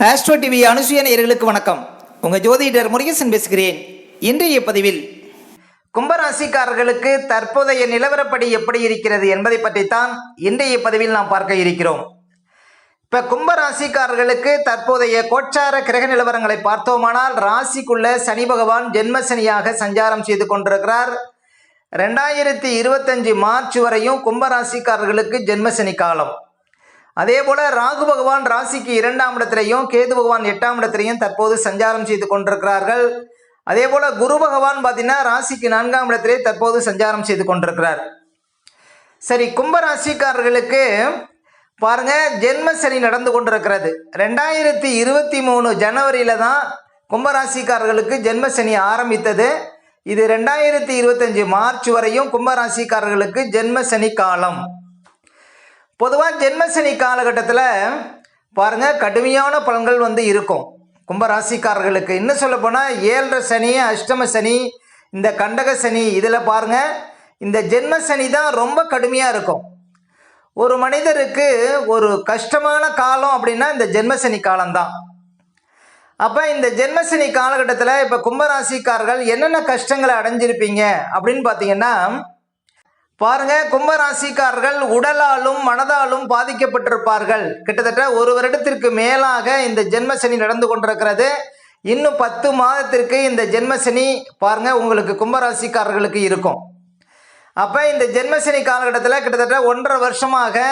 Astro TV அனுசுய நேயர்களுக்கு வணக்கம். உங்கள் ஜோதிடர் முருகேசன் பேசுகிறேன். இன்றைய பதிவில் கும்பராசிக்காரர்களுக்கு தற்போதைய நிலவரப்படி எப்படி இருக்கிறது என்பதை பற்றித்தான் இன்றைய பதிவில் நாம் பார்க்க இருக்கிறோம். இப்போ கும்பராசிக்காரர்களுக்கு தற்போதைய கோச்சார கிரக நிலவரங்களை பார்த்தோமானால், ராசிக்குள்ள சனி பகவான் ஜென்ம சனியாக சஞ்சாரம் செய்து கொண்டிருக்கிறார். 2025 மார்ச் வரையும் கும்பராசிக்காரர்களுக்கு ஜென்ம சனி காலம். அதே போல ராகு பகவான் ராசிக்கு 2ஆம் இடத்திலையும் கேது பகவான் 8ஆம் இடத்திலையும் தற்போது சஞ்சாரம் செய்து கொண்டிருக்கிறார்கள். அதே போல குரு பகவான் பார்த்தீங்கன்னா ராசிக்கு 4ஆம் இடத்திலே தற்போது சஞ்சாரம் செய்து கொண்டிருக்கிறார். சரி, கும்பராசிக்காரர்களுக்கு பாருங்க, ஜென்ம சனி நடந்து கொண்டிருக்கிறது. 2023 ஜனவரியில தான் கும்பராசிக்காரர்களுக்கு ஜென்ம சனி ஆரம்பித்தது. இது 2025 மார்ச் வரையும் கும்பராசிக்காரர்களுக்கு ஜென்ம சனி காலம். பொதுவாக ஜென்மசனி காலகட்டத்தில் பாருங்க, கடுமையான பலன்கள் இருக்கும் கும்பராசிக்காரர்களுக்கு. இன்னும் சொல்ல போனால் 7.5 சனி, அஷ்டம சனி, இந்த கண்டக சனி, இதில் பாருங்க இந்த ஜென்ம சனி தான் ரொம்ப கடுமையாக இருக்கும். ஒரு மனிதருக்கு ஒரு கஷ்டமான காலம் அப்படின்னா இந்த ஜென்மசனி காலம்தான். அப்போ இந்த ஜென்மசனி காலகட்டத்தில் இப்போ கும்பராசிக்காரர்கள் என்னென்ன கஷ்டங்களை அடைஞ்சிருப்பீங்க அப்படின்னு பார்த்தீங்கன்னா, பாருங்க, கும்பராசிக்காரர்கள் உடலாலும் மனதாலும் பாதிக்கப்பட்டிருப்பார்கள். கிட்டத்தட்ட ஒரு வருடத்திற்கு மேலாக இந்த ஜென்மசனி நடந்து கொண்டிருக்கிறது. இன்னும் 10 மாதத்திற்கு இந்த ஜென்மசனி பாருங்க உங்களுக்கு கும்பராசிக்காரர்களுக்கு இருக்கும். அப்ப இந்த ஜென்மசனி காலகட்டத்தில் கிட்டத்தட்ட 1.5 வருஷமாக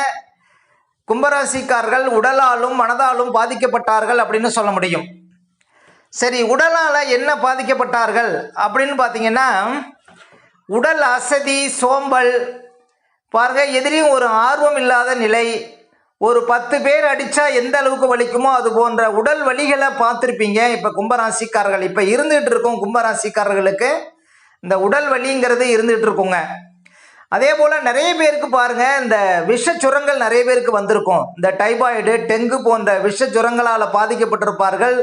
கும்பராசிக்காரர்கள் உடலாலும் மனதாலும் பாதிக்கப்பட்டார்கள் அப்படின்னு சொல்ல முடியும். சரி, உடலால என்ன பாதிக்கப்பட்டார்கள் அப்படின்னு பார்த்தீங்கன்னா, உடல் அசதி, சோம்பல், பாருங்க எதிலையும் ஒரு ஆர்வம் இல்லாத நிலை, ஒரு 10 பேர் அடித்தா எந்த அளவுக்கு வலிக்குமோ அது போன்ற உடல் வலிகளை பார்த்துருப்பீங்க. இப்போ கும்பராசிக்காரர்கள் இப்போ இருந்துகிட்டு இருக்கோம். கும்பராசிக்காரர்களுக்கு இந்த உடல் வலிங்கிறது இருந்துகிட்டு இருக்குங்க. அதே போல் நிறைய பேருக்கு பாருங்க, இந்த விஷ சுரங்கள் நிறைய பேருக்கு வந்திருக்கும். இந்த டைபாய்டு, டெங்கு போன்ற விஷ சுரங்களால் பாதிக்கப்பட்டிருப்பார்கள்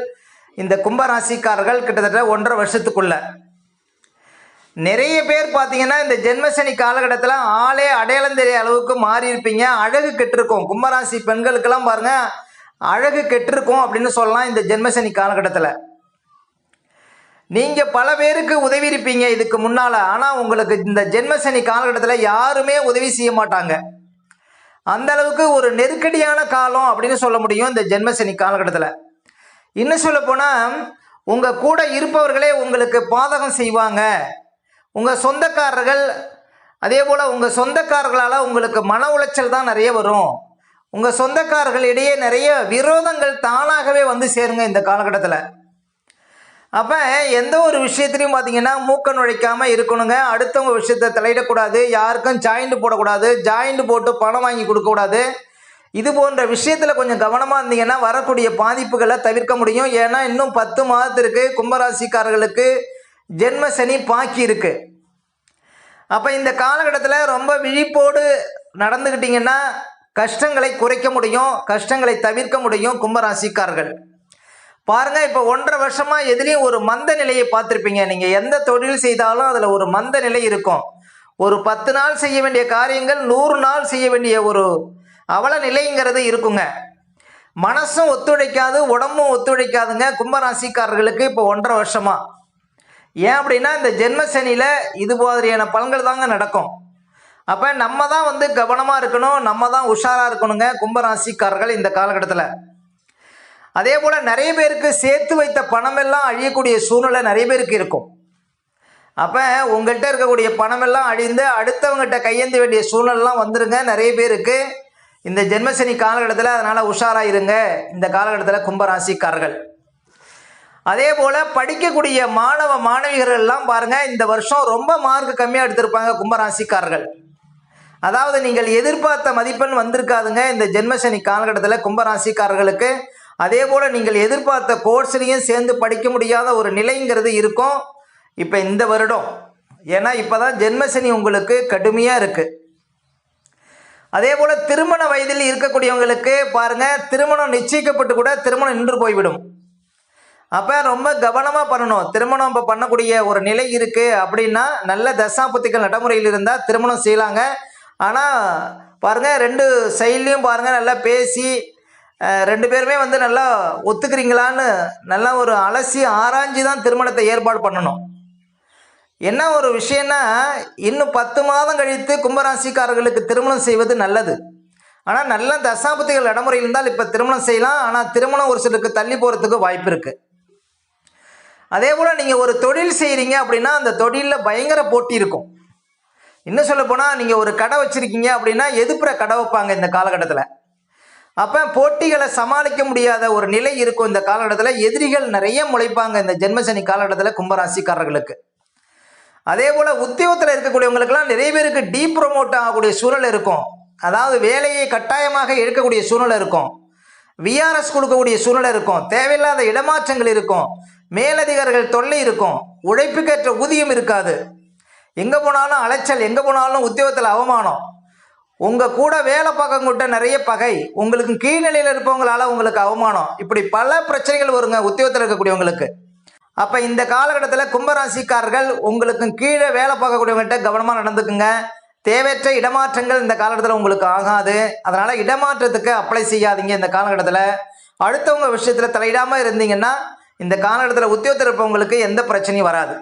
இந்த கும்பராசிக்காரர்கள் கிட்டத்தட்ட 1.5 வருஷத்துக்குள்ள. நிறைய பேர் பார்த்தீங்கன்னா இந்த ஜென்மசனி காலகட்டத்தில் ஆளே அடையாளம் தெரிய அளவுக்கு மாறி இருப்பீங்க. அழகு கெட்டிருக்கும். கும்பராசி பெண்களுக்கெல்லாம் பாருங்க, அழகு கெட்டிருக்கும் அப்படின்னு சொல்லலாம். இந்த ஜென்மசனி காலகட்டத்தில் நீங்கள் பல பேருக்கு உதவி இருப்பீங்க இதுக்கு முன்னால். ஆனால் உங்களுக்கு இந்த ஜென்மசனி காலகட்டத்தில் யாருமே உதவி செய்ய மாட்டாங்க. அந்த அளவுக்கு ஒரு நெருக்கடியான காலம் அப்படின்னு சொல்ல முடியும் இந்த ஜென்மசனி காலகட்டத்தில். இன்னும் சொல்ல போனால், உங்கள் கூட இருப்பவர்களே உங்களுக்கு பாதகம் செய்வாங்க. உங்கள் சொந்தக்காரர்கள், அதே போல் உங்கள் சொந்தக்காரர்களால் உங்களுக்கு மன உளைச்சல் தான் நிறைய வரும். உங்கள் சொந்தக்காரர்களிடையே நிறைய விரோதங்கள் தானாகவே வந்து சேருங்க இந்த காலகட்டத்தில். அப்போ எந்த ஒரு விஷயத்துலையும் பார்த்தீங்கன்னா மூக்க நுழைக்காமல் இருக்கணுங்க. அடுத்தவங்க விஷயத்தை தலையிடக்கூடாது. யாருக்கும் ஜாயிண்ட் போடக்கூடாது. ஜாயிண்ட் போட்டு பணம் வாங்கி கொடுக்கக்கூடாது. இது போன்ற விஷயத்தில் கொஞ்சம் கவனமாக இருந்தீங்கன்னா வரக்கூடிய பாதிப்புகளை தவிர்க்க முடியும். ஏன்னா இன்னும் 10 மாதத்திற்கு கும்பராசிக்காரர்களுக்கு ஜென்ம சனி பாக்கி இருக்கு. அப்போ இந்த காலகட்டத்தில் ரொம்ப விழிப்போடு நடந்துக்கிட்டீங்கன்னா கஷ்டங்களை குறைக்க முடியும், கஷ்டங்களை தவிர்க்க முடியும் கும்பராசிக்காரர்கள். பாருங்க, இப்போ 1.5 வருஷமா எதுலேயும் ஒரு மந்த நிலையை பார்த்துருப்பீங்க. நீங்கள் எந்த தொழில் செய்தாலும் அதில் ஒரு மந்த நிலை இருக்கும். ஒரு 10 நாள் செய்ய வேண்டிய காரியங்கள் 100 நாள் செய்ய வேண்டிய ஒரு அவல நிலைங்கிறது இருக்குங்க. மனசும் ஒத்துழைக்காது, உடம்பும் ஒத்துழைக்காதுங்க கும்பராசிக்காரர்களுக்கு இப்போ 1.5 வருஷமா. ஏன் அப்படின்னா இந்த ஜென்மசனியில் இது மாதிரியான பலன்கள் தாங்க நடக்கும். அப்போ நம்ம தான் வந்து கவனமாக இருக்கணும், நம்ம தான் உஷாராக இருக்கணுங்க கும்பராசிக்காரர்கள் இந்த காலகட்டத்தில். அதே போல் நிறைய பேருக்கு சேர்த்து வைத்த பணமெல்லாம் அழியக்கூடிய சூழ்நிலை நிறைய பேருக்கு இருக்கும். அப்போ உங்கள்கிட்ட இருக்கக்கூடிய பணமெல்லாம் அழிந்து அடுத்தவங்ககிட்ட கையேந்த வேண்டிய சூழ்நிலாம் வந்துருங்க நிறைய பேருக்கு இந்த ஜென்மசனி காலகட்டத்தில். அதனால் உஷாராக இருங்க இந்த காலகட்டத்தில் கும்பராசிக்காரர்கள். அதே போல் படிக்கக்கூடிய மாணவ மாணவிகள் எல்லாம் பாருங்கள், இந்த வருஷம் ரொம்ப மார்க் கம்மியாக எடுத்திருப்பாங்க கும்பராசிக்காரர்கள். அதாவது நீங்கள் எதிர்பார்த்த மதிப்பெண் வந்திருக்காதுங்க இந்த ஜென்மசனி காலகட்டத்தில் கும்பராசிக்காரர்களுக்கு. அதே போல் நீங்கள் எதிர்பார்த்த கோர்ஸ்லையும் சேர்ந்து படிக்க முடியாத ஒரு நிலைங்கிறது இருக்கும் இப்போ இந்த வருடம். ஏன்னா இப்போ தான் ஜென்மசனி உங்களுக்கு கடுமையாக இருக்குது. அதே போல் திருமண வயதில் இருக்கக்கூடியவங்களுக்கு பாருங்கள், திருமணம் நிச்சயிக்கப்பட்டு கூட திருமணம் நின்று போய்விடும். அப்போ ரொம்ப கவனமாக பண்ணணும். திருமணம் இப்போ பண்ணக்கூடிய ஒரு நிலை இருக்குது அப்படின்னா நல்ல தசாபுத்திகள் நடைமுறையில் இருந்தால் திருமணம் செய்யலாங்க. ஆனால் பாருங்கள், 2 சைட்லேயும் பாருங்கள் நல்லா பேசி ரெண்டு பேருமே வந்து நல்லா ஒத்துக்கிறீங்களான்னு நல்லா ஒரு அலசி ஆராய்ஞ்சு தான் திருமணத்தை ஏற்பாடு பண்ணணும். என்ன ஒரு விஷயம்னா, இன்னும் 10 மாதம் கழித்து கும்பராசிக்காரர்களுக்கு திருமணம் செய்வது நல்லது. ஆனால் நல்ல தசாபுத்திகள் நடைமுறை இருந்தால் இப்போ திருமணம் செய்யலாம். ஆனால் திருமணம் ஒரு சிலருக்கு தள்ளி போகிறதுக்கு வாய்ப்பு இருக்குது. அதே போல் நீங்கள் ஒரு தொழில் செய்கிறீங்க அப்படின்னா அந்த தொழிலில் பயங்கர போட்டி இருக்கும். இன்னும் சொல்ல போனால் நீங்கள் ஒரு கடை வச்சுருக்கீங்க அப்படின்னா எதிர்ப்புற கடை வைப்பாங்க இந்த காலகட்டத்தில். அப்போ போட்டிகளை சமாளிக்க முடியாத ஒரு நிலை இருக்கும் இந்த காலகட்டத்தில். எதிரிகள் நிறைய முளைப்பாங்க இந்த ஜென்மசனி காலகட்டத்தில் கும்பராசிக்காரர்களுக்கு. அதே போல் உத்தியோகத்தில் இருக்கக்கூடியவங்களுக்கெல்லாம் நிறைய பேருக்கு டீப்ரமோட் ஆகக்கூடிய சூழல் இருக்கும். அதாவது வேலையை கட்டாயமாக எடுக்கக்கூடிய சூழ்நிலை இருக்கும். விஆர்எஸ் கொடுக்கக்கூடிய சூழ்நிலை இருக்கும். தேவையில்லாத இடமாற்றங்கள் இருக்கும். மேலதிகாரிகள் தொல்லை இருக்கும். உழைப்புக்கேற்ற ஊதியம் இருக்காது. எங்கே போனாலும் அலைச்சல், எங்கே போனாலும் உத்தியோகத்தில் அவமானம், உங்கள் கூட வேலை பார்க்கங்கிட்ட நிறைய பகை, உங்களுக்கு கீழ்நிலையில் இருப்பவங்களால உங்களுக்கு அவமானம், இப்படி பல பிரச்சனைகள் வருங்க உத்தியோகத்தில் இருக்கக்கூடியவங்களுக்கு. அப்போ இந்த காலகட்டத்தில் கும்பராசிக்காரர்கள் உங்களுக்கு கீழே வேலை பார்க்கக்கூடியவங்கள்ட்ட கவனமாக நடந்துக்குங்க. தேவையற்ற இடமாற்றங்கள் இந்த காலகட்டத்தில் உங்களுக்கு ஆகாது. அதனால் இடமாற்றத்துக்கு அப்ளை செய்யாதீங்க. இந்த காலகட்டத்தில் அடுத்தவங்க விஷயத்தில் தலையிடாமல் இருந்தீங்கன்னா இந்த காலகட்டத்தில் உத்தியோகத்தில் இருப்பவங்களுக்கு எந்த பிரச்சனையும் வராது.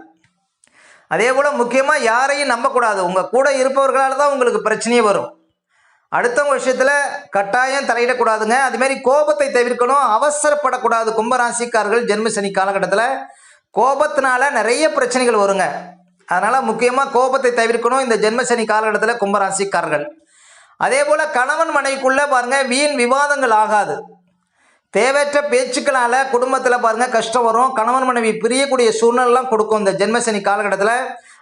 அதே போல் முக்கியமாக யாரையும் நம்பக்கூடாது. உங்கள் கூட இருப்பவர்களால் தான் உங்களுக்கு பிரச்சனையே வரும். அடுத்தவங்க விஷயத்தில் கட்டாயம் தலையிடக்கூடாதுங்க. அதுமாரி கோபத்தை தவிர்க்கணும், அவசரப்படக்கூடாது. கும்பராசிக்காரர்கள் ஜென்மசனி காலகட்டத்தில் கோபத்தினால நிறைய பிரச்சனைகள் வருங்க. அதனால் முக்கியமாக கோபத்தை தவிர்க்கணும் இந்த ஜென்மசனி காலகட்டத்தில் கும்பராசிக்காரர்கள். அதே போல் கணவன் மனைவிக்குள்ளே பாருங்கள் வீண் விவாதங்கள் ஆகாது. தேவையற்ற பேச்சுக்களால் குடும்பத்தில் பாருங்கள் கஷ்டம் வரும். கணவன் மனைவி பிரியக்கூடிய சூழ்நிலாம் கொடுக்கும் இந்த ஜென்மசனி காலகட்டத்தில்.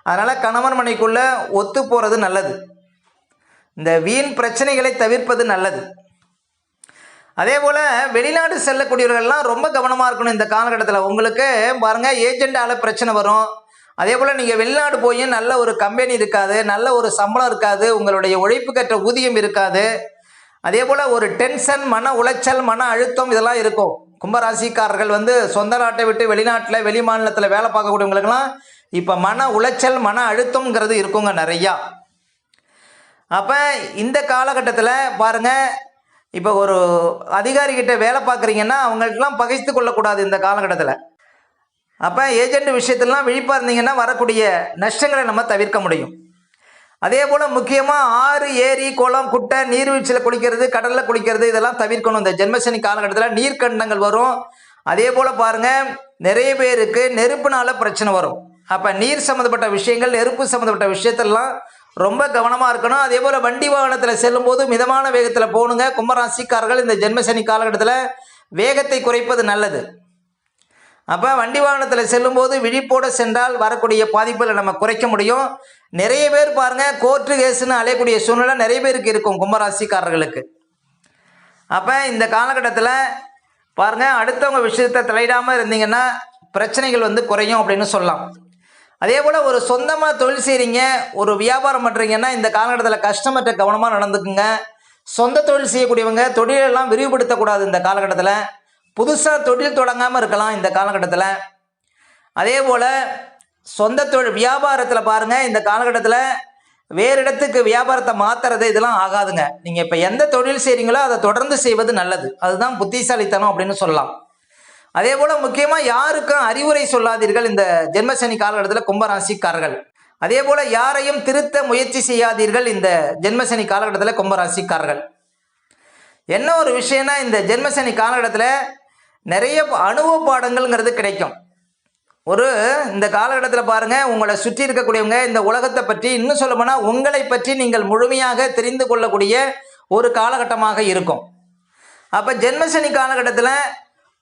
அதனால் கணவன் மனைவிக்குள்ளே ஒத்து போகிறது நல்லது. இந்த வீண் பிரச்சனைகளை தவிர்ப்பது நல்லது. அதே போல் வெளிநாடு செல்லக்கூடியவர்கள்லாம் ரொம்ப கவனமாக இருக்கணும் இந்த காலகட்டத்தில். உங்களுக்கு பாருங்கள் ஏஜெண்டால் பிரச்சனை வரும். அதே போல் நீங்கள் வெளிநாடு போய் நல்ல ஒரு கம்பெனி இருக்காது, நல்ல ஒரு சம்பளம் இருக்காது, உங்களுடைய உழைப்புக்கேற்ற ஊதியம் இருக்காது. அதே போல் ஒரு டென்ஷன், மன உளைச்சல், மன அழுத்தம் இதெல்லாம் இருக்கும். கும்பராசிக்காரர்கள் வந்து சொந்த நாட்டை விட்டு வெளிநாட்டில் வெளி மாநிலத்தில் வேலை பார்க்கக்கூடியவங்களுக்கெல்லாம் இப்போ மன உளைச்சல், மன அழுத்தம்ங்கிறது இருக்குங்க நிறையா. அப்போ இந்த காலகட்டத்தில் பாருங்கள், இப்போ ஒரு அதிகாரிகிட்ட வேலை பார்க்குறீங்கன்னா அவங்கள்ட்டலாம் பகைத்து கொள்ளக்கூடாது இந்த காலகட்டத்தில். அப்போ ஏஜெண்ட் விஷயத்திலாம் விழிப்பாக இருந்தீங்கன்னா வரக்கூடிய நஷ்டங்களை நம்ம தவிர்க்க முடியும். அதே போல் முக்கியமாக ஆறு, ஏரி, குளம், குட்டை, நீர்வீழ்ச்சியில் குளிக்கிறது, கடலில் குளிக்கிறது இதெல்லாம் தவிர்க்கணும். இந்த ஜென்மசனி காலகட்டத்தில் நீர்க்கண்டங்கள் வரும். அதே போல் பாருங்கள் நிறைய பேருக்கு நெருப்புனால பிரச்சனை வரும். அப்போ நீர் சம்மந்தப்பட்ட விஷயங்கள், நெருப்பு சம்மந்தப்பட்ட விஷயத்தெல்லாம் ரொம்ப கவனமாக இருக்கணும். அதே போல் வண்டி வாகனத்தில் செல்லும்போது மிதமான வேகத்தில் போகணுங்க. கும்பராசிக்காரர்கள் இந்த ஜென்மசனி காலகட்டத்தில் வேகத்தை குறைப்பது நல்லது. அப்போ வண்டி வாகனத்தில் செல்லும்போது விழிப்போடு சென்றால் வரக்கூடிய பாதிப்புகளை நம்ம குறைக்க முடியும். நிறைய பேர் பாருங்கள் கோர்ட்டு கேஸுன்னு அலையக்கூடிய சூழ்நிலை நிறைய பேருக்கு இருக்கும் கும்பராசிக்காரர்களுக்கு. அப்போ இந்த காலகட்டத்தில் பாருங்கள் அடுத்தவங்க விஷயத்தை தலையிடாமல் இருந்தீங்கன்னா பிரச்சனைகள் வந்து குறையும் அப்படின்னு சொல்லலாம். அதே போல் ஒரு சொந்தமாக தொழில் செய்கிறீங்க, ஒரு வியாபாரம் பண்ணுறீங்கன்னா இந்த காலகட்டத்தில் கஸ்டமர்கிட்ட கவனமாக நடந்துக்குங்க. சொந்த தொழில் செய்யக்கூடியவங்க தொழிலெல்லாம் விரிவுபடுத்தக்கூடாது இந்த காலகட்டத்தில். புதுசாக தொழில் தொடங்காமல் இருக்கலாம் இந்த காலகட்டத்தில். அதே போல் சொந்த தொழில் வியாபாரத்தில் பாருங்கள் இந்த காலகட்டத்தில் வேறு இடத்துக்கு வியாபாரத்தை மாற்றுறது இதெல்லாம் ஆகாதுங்க. நீங்கள் இப்போ எந்த தொழில் செய்கிறீங்களோ அதை தொடர்ந்து செய்வது நல்லது. அதுதான் புத்திசாலித்தனம் அப்படின்னு சொல்லலாம். அதே போல் முக்கியமாக யாருக்கும் அறிவுரை சொல்லாதீர்கள் இந்த ஜென்மசனி காலகட்டத்தில் கும்பராசிக்காரர்கள். அதே போல் யாரையும் திருத்த முயற்சி செய்யாதீர்கள் இந்த ஜென்மசனி காலகட்டத்தில் கும்பராசிக்காரர்கள். என்ன ஒரு விஷயம்னா இந்த ஜென்மசனி காலகட்டத்தில் நிறைய அனுபவ பாடங்கள்ங்கிறது கிடைக்கும். இந்த காலகட்டத்தில் பாருங்கள் உங்களை சுற்றி இருக்கக்கூடியவங்க இந்த உலகத்தை பற்றி, இன்னும் சொல்ல போனால் உங்களை பற்றி நீங்கள் முழுமையாக தெரிந்து கொள்ளக்கூடிய ஒரு காலகட்டமாக இருக்கும். அப்போ ஜென்மசனி காலகட்டத்தில்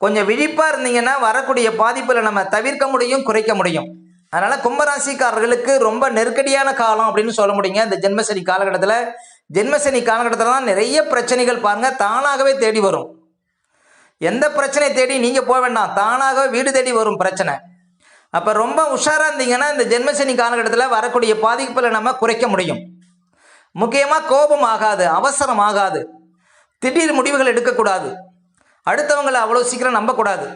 கொஞ்சம் விழிப்பாக இருந்தீங்கன்னா வரக்கூடிய பாதிப்புகளை நம்ம தவிர்க்க முடியும், குறைக்க முடியும். அதனால் கும்பராசிக்காரர்களுக்கு ரொம்ப நெருக்கடியான காலம் அப்படின்னு சொல்ல முடியுங்க இந்த ஜென்மசனி காலகட்டத்தில். ஜென்மசனி காலகட்டத்தில் தான் நிறைய பிரச்சனைகள் பாருங்கள் தானாகவே தேடி வரும். எந்த பிரச்சனை தேடி நீங்கள் போக வேண்டாம், தானாகவே வீடு தேடி வரும் பிரச்சனை. அப்போ ரொம்ப உஷாராக இருந்தீங்கன்னா இந்த ஜென்மசனி காலகட்டத்தில் வரக்கூடிய பாதிப்புகளை நம்ம குறைக்க முடியும். முக்கியமாக கோபம் ஆகாது, அவசரம் ஆகாது, திடீர் முடிவுகள் எடுக்கக்கூடாது, அடுத்தவங்களை அவ்வளோ சீக்கிரம் நம்பக்கூடாது,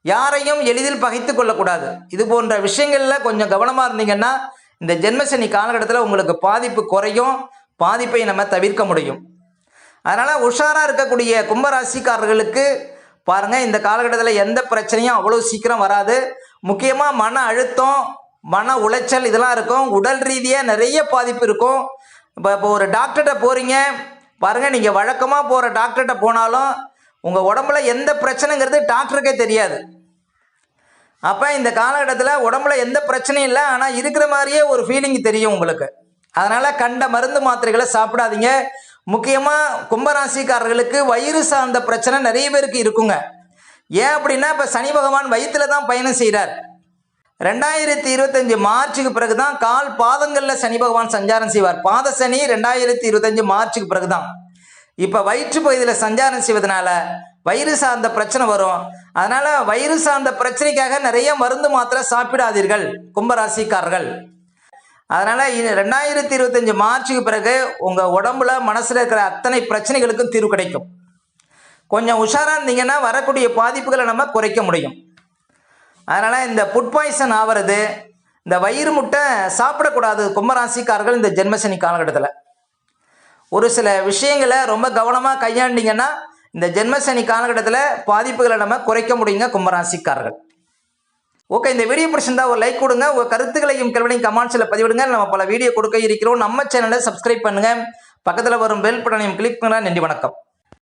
யாரையும் எளிதில் பகைத்து கொள்ளக்கூடாது. இது போன்ற விஷயங்களில் கொஞ்சம் கவனமாக இருந்தீங்கன்னா இந்த ஜென்மசனி காலகட்டத்தில் உங்களுக்கு பாதிப்பு குறையும், பாதிப்பை நம்ம தவிர்க்க முடியும். அதனால் உஷாராக இருக்கக்கூடிய கும்பராசிக்காரர்களுக்கு பாருங்கள், இந்த காலகட்டத்தில் எந்த பிரச்சனையும் அவ்வளோ சீக்கிரம் வராது. முக்கியமாக மன அழுத்தம், மன உளைச்சல் இதெல்லாம் இருக்கும். உடல் ரீதியாக நிறைய பாதிப்பு இருக்கும். இப்போ ஒரு டாக்டர்கிட்ட போகிறீங்க பாருங்கள், நீங்கள் வழக்கமாக போகிற டாக்டர்கிட்ட போனாலும் உங்கள் உடம்புல எந்த பிரச்சனைங்கிறது டாக்டருக்கே தெரியாது. அப்போ இந்த காலகட்டத்தில் உடம்புல எந்த பிரச்சனையும் இல்லை, ஆனால் இருக்கிற மாதிரியே ஒரு ஃபீலிங் தெரியும் உங்களுக்கு. அதனால் கண்ட மருந்து மாத்திரைகளை சாப்பிடாதீங்க. முக்கியமாக கும்பராசிக்காரர்களுக்கு வயிறு சார்ந்த பிரச்சனை நிறைய பேருக்கு இருக்குங்க. ஏன் அப்படின்னா, இப்போ சனி பகவான் வயிற்றில் தான் பயணம் செய்கிறார். 2025 மார்ச்சுக்கு பிறகு தான் கால் பாதங்களில் சனி பகவான் சஞ்சாரம் செய்வார். பாத சனி 2025 மார்ச்சுக்கு பிறகு தான். இப்போ வயிற்று பகுதியில் சஞ்சாரம் செய்வதனால வயிறு சார்ந்த பிரச்சனை வரும். அதனால் வயிறு சார்ந்த பிரச்சனைக்காக நிறைய மருந்து மாத்திரை சாப்பிடாதீர்கள் கும்பராசிக்காரர்கள். அதனால் 2025 மார்ச்சுக்கு பிறகு உங்கள் உடம்புல மனசில் இருக்கிற அத்தனை பிரச்சனைகளுக்கும் தீர்வு கிடைக்கும். கொஞ்சம் உஷாராக இருந்தீங்கன்னா வரக்கூடிய பாதிப்புகளை நம்ம குறைக்க முடியும். அதனால் இந்த ஃபுட் பாய்சன் ஆகிறது, இந்த வயிறு முட்டை சாப்பிடக்கூடாது கும்பராசிக்காரர்கள். இந்த ஜென்மசனி காலகட்டத்தில் ஒரு சில விஷயங்களை ரொம்ப கவனமாக கையாண்டிங்கன்னா இந்த ஜென்மசனி காலகட்டத்தில் பாதிப்புகளை நம்ம குறைக்க முடியுங்க கும்பராசிக்காரர்கள். ஓகே, இந்த வீடியோ பிடிச்சிருந்தா ஒரு லைக் கொடுங்க. உங்கள் கருத்துக்களையும் கேள்வியும் கமெண்ட்ஸில் பதிவிடுங்க. நம்ம பல வீடியோ கொடுக்க இருக்கிறோம். நம்ம சேனலை சப்ஸ்கிரைப் பண்ணுங்கள். பக்கத்தில் வரும் பெல் பட்டனையும் கிளிக் பண்ணுங்கள். நன்றி, வணக்கம்.